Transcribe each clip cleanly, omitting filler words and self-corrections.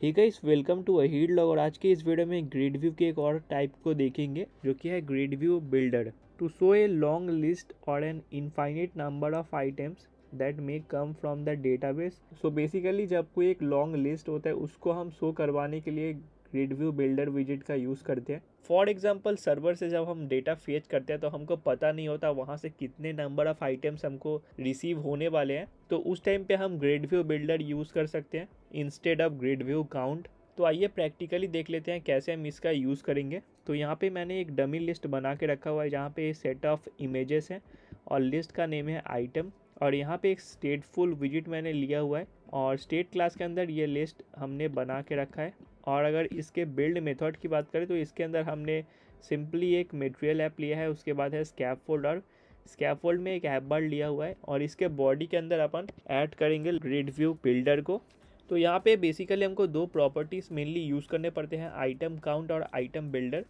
Hey guys, welcome to Ahir log. और आज के इस वीडियो में ग्रिड व्यू के एक और टाइप को देखेंगे जो कि है grid view builder. To show a long list और an infinite number of items that may come from the database. So basically जब कोई एक लॉन्ग लिस्ट होता है उसको हम शो करवाने के लिए ग्रिड व्यू बिल्डर विजिट का यूज़ करते हैं। फॉर एग्जाम्पल, सर्वर से जब हम डेटा फेच करते हैं तो हमको पता नहीं होता वहाँ से कितने नंबर ऑफ आइटम्स हमको रिसीव होने वाले हैं, तो उस टाइम पे हम ग्रिड व्यू बिल्डर यूज़ कर सकते हैं instead of grid view count. तो आइए प्रैक्टिकली देख लेते हैं कैसे हम इसका यूज़ करेंगे। तो यहाँ पे मैंने एक डमी लिस्ट बना के रखा हुआ है जहाँ पे सेट ऑफ इमेजेस हैं और लिस्ट का नेम है आइटम। और यहाँ पे एक स्टेटफुल विजिट मैंने लिया हुआ है और स्टेट क्लास के अंदर ये लिस्ट हमने बना के रखा है। और अगर इसके बिल्ड मेथड की बात करें तो इसके अंदर हमने सिंपली एक मटेरियल ऐप लिया है, उसके बाद है स्कैफोल्ड और स्कैफोल्ड में एक ऐप बर्ड लिया हुआ है और इसके बॉडी के अंदर अपन ऐड करेंगे ग्रिड व्यू बिल्डर को। तो यहाँ पे बेसिकली हमको दो प्रॉपर्टीज़ मेनली यूज़ करने पड़ते हैं, आइटम काउंट और आइटम बिल्डर।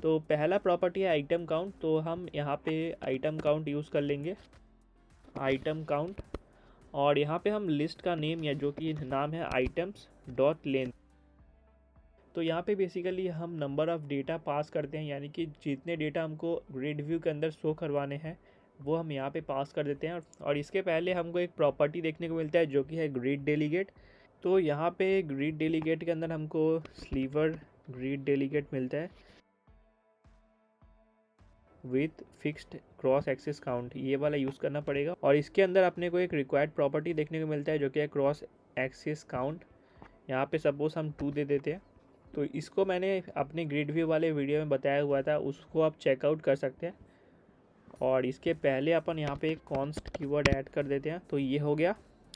तो पहला प्रॉपर्टी है आइटम काउंट, तो हम यहाँ पे आइटम काउंट यूज़ कर लेंगे, आइटम काउंट। और यहाँ पे हम लिस्ट का नेम या जो कि नाम है आइटम्स डॉट लेंथ। तो यहाँ पे बेसिकली हम नंबर ऑफ़ डेटा पास करते हैं, यानी कि जितने डेटा हमको ग्रिड व्यू के अंदर शो करवाने हैं वो हम यहाँ पे पास कर देते हैं। और इसके पहले हमको एक प्रॉपर्टी देखने को मिलता है जो कि है ग्रिड डेलीगेट। तो यहाँ पे ग्रिड डेलीगेट के अंदर हमको स्लीवर ग्रिड डेलीगेट मिलता है with fixed cross axis count, ये वाला यूज़ करना पड़ेगा। और इसके अंदर अपने को एक रिक्वायर्ड प्रॉपर्टी देखने को मिलता है जो कि है क्रॉस एक्सिस काउंट। यहाँ पे सपोज हम 2 दे देते हैं। तो इसको मैंने अपने ग्रिड व्यू वाले वीडियो में बताया हुआ था, उसको आप चेकआउट कर सकते हैं। और इसके पहले अपन यहाँ पे एक कॉन्स्ट कीवर्ड ऐड कर देते हैं। तो ये हो गया।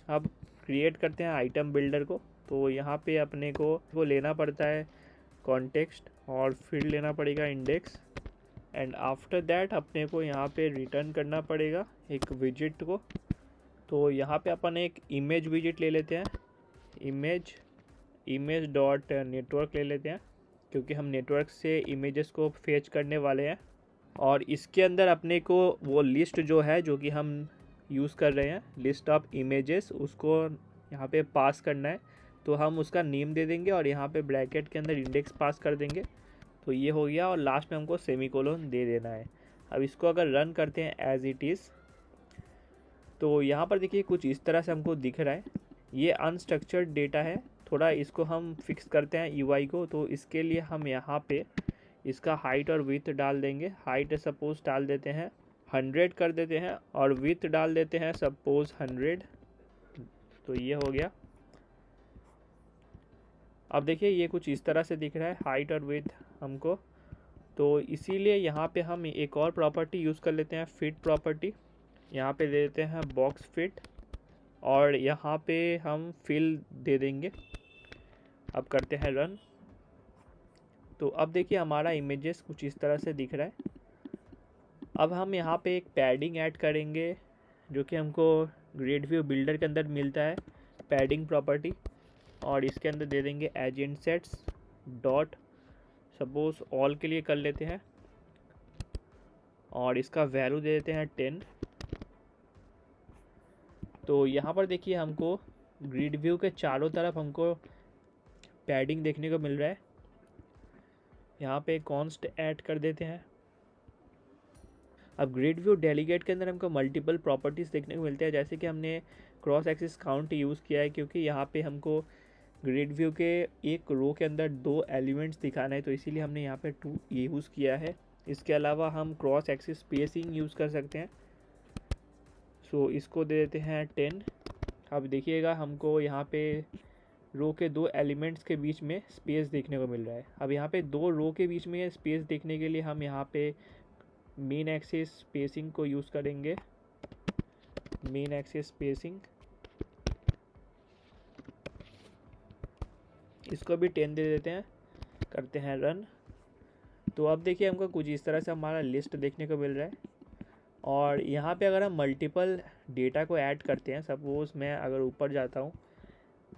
अब क्रिएट करते हैं आइटम बिल्डर को। तो यहाँ पे अपने को लेना पड़ता है कॉन्टेक्स्ट और फिर लेना पड़ेगा इंडेक्स एंड आफ्टर दैट अपने को यहाँ पे रिटर्न करना पड़ेगा एक विजिट को। तो यहाँ पे अपन एक इमेज विजिट ले लेते हैं, इमेज डॉट नेटवर्क ले लेते हैं क्योंकि हम नेटवर्क से इमेजेस को फेच करने वाले हैं। और इसके अंदर अपने को वो लिस्ट जो है जो कि हम यूज़ कर रहे हैं, लिस्ट ऑफ इमेजेस, उसको यहाँ पे पास करना है। तो हम उसका नेम दे देंगे और यहाँ पे ब्रैकेट के अंदर इंडेक्स पास कर देंगे। तो ये हो गया और लास्ट में हमको सेमीकोलन दे देना है। अब इसको अगर रन करते हैं एज इट इज़ तो यहाँ पर देखिए कुछ इस तरह से हमको दिख रहा है। ये अनस्ट्रक्चर्ड डेटा है, थोड़ा इसको हम फिक्स करते हैं यूआई को। तो इसके लिए हम यहाँ पे इसका हाइट और विड्थ डाल देंगे। हाइट सपोज डाल देते हैं 100 कर देते हैं और विड्थ डाल देते हैं सपोज 100। तो ये हो गया। अब देखिए ये कुछ इस तरह से दिख रहा है हाइट और विड्थ हमको। तो इसीलिए यहाँ पे हम एक और प्रॉपर्टी यूज़ कर लेते हैं, फिट प्रॉपर्टी। यहाँ पे दे देते हैं बॉक्स फिट और यहाँ पे हम फिल दे देंगे। अब करते हैं रन। तो अब देखिए हमारा इमेजेस कुछ इस तरह से दिख रहा है। अब हम यहाँ पे एक पैडिंग ऐड करेंगे जो कि हमको ग्रिड व्यू बिल्डर के अंदर मिलता है, पैडिंग प्रॉपर्टी। और इसके अंदर दे देंगे agent sets dot, suppose all के लिए कर लेते हैं और इसका वैल्यू दे देते हैं 10। तो यहाँ पर देखिए हमको ग्रिड व्यू के चारों तरफ हमको पैडिंग देखने को मिल रहा है। यहाँ पे कॉन्स्ट ऐड कर देते हैं। अब ग्रिड व्यू डेलीगेट के अंदर हमको मल्टीपल प्रॉपर्टीज़ देखने को मिलते हैं, जैसे कि हमने क्रॉस एक्सिस काउंट यूज़ किया है क्योंकि यहाँ पे हमको ग्रिड व्यू के एक रो के अंदर 2 एलिमेंट्स दिखाना है, तो इसीलिए हमने यहाँ पे 2 यूज़ किया है। इसके अलावा हम क्रॉस एक्सिस स्पेसिंग यूज़ कर सकते हैं। सो इसको दे देते हैं 10। अब देखिएगा हमको यहाँ पे रो के 2 एलिमेंट्स के बीच में स्पेस देखने को मिल रहा है। अब यहाँ पे 2 रो के बीच में स्पेस देखने के लिए हम यहाँ पे मेन एक्सिस स्पेसिंग को यूज़ करेंगे, मेन एक्सिस स्पेसिंग। इसको भी 10 दे देते हैं, करते हैं रन। तो अब देखिए हमको कुछ इस तरह से हमारा लिस्ट देखने को मिल रहा है। और यहाँ पे अगर हम मल्टीपल डेटा को ऐड करते हैं, सपोज़ मैं अगर ऊपर जाता हूँ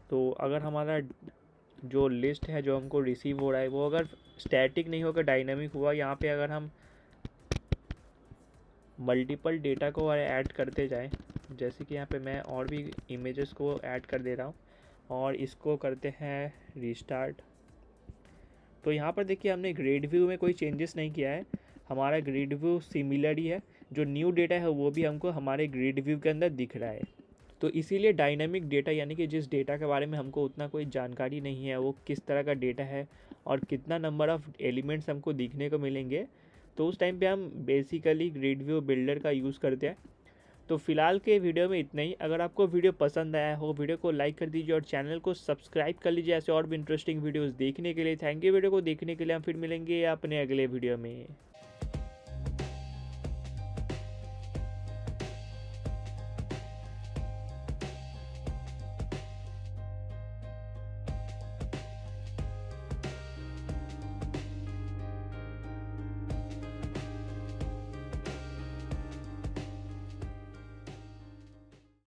तो अगर हमारा जो लिस्ट है जो हमको रिसीव हो रहा है वो अगर स्टैटिक नहीं होकर डायनामिक हुआ, यहाँ पे अगर हम मल्टीपल डेटा को ऐड करते जाएं, जैसे कि यहाँ पे मैं और भी इमेजेस को ऐड कर दे रहा हूँ और इसको करते हैं रीस्टार्ट। तो यहाँ पर देखिए हमने ग्रिड व्यू में कोई चेंजेस नहीं किया है, हमारा ग्रिड व्यू सिमिलर ही है, जो न्यू डेटा है वो भी हमको हमारे ग्रिड व्यू के अंदर दिख रहा है। तो इसीलिए डायनामिक डेटा यानी कि जिस डेटा के बारे में हमको उतना कोई जानकारी नहीं है, वो किस तरह का डेटा है और कितना नंबर ऑफ़ एलिमेंट्स हमको दिखने को मिलेंगे, तो उस टाइम पे हम बेसिकली ग्रिड व्यू बिल्डर का यूज़ करते हैं। तो फिलहाल के वीडियो में इतना ही। अगर आपको वीडियो पसंद आया हो, वीडियो को लाइक कर दीजिए और चैनल को सब्सक्राइब कर लीजिए ऐसे और भी इंटरेस्टिंग वीडियोस देखने के लिए। थैंक यू वीडियो को देखने के लिए। हम फिर मिलेंगे अपने अगले वीडियो में।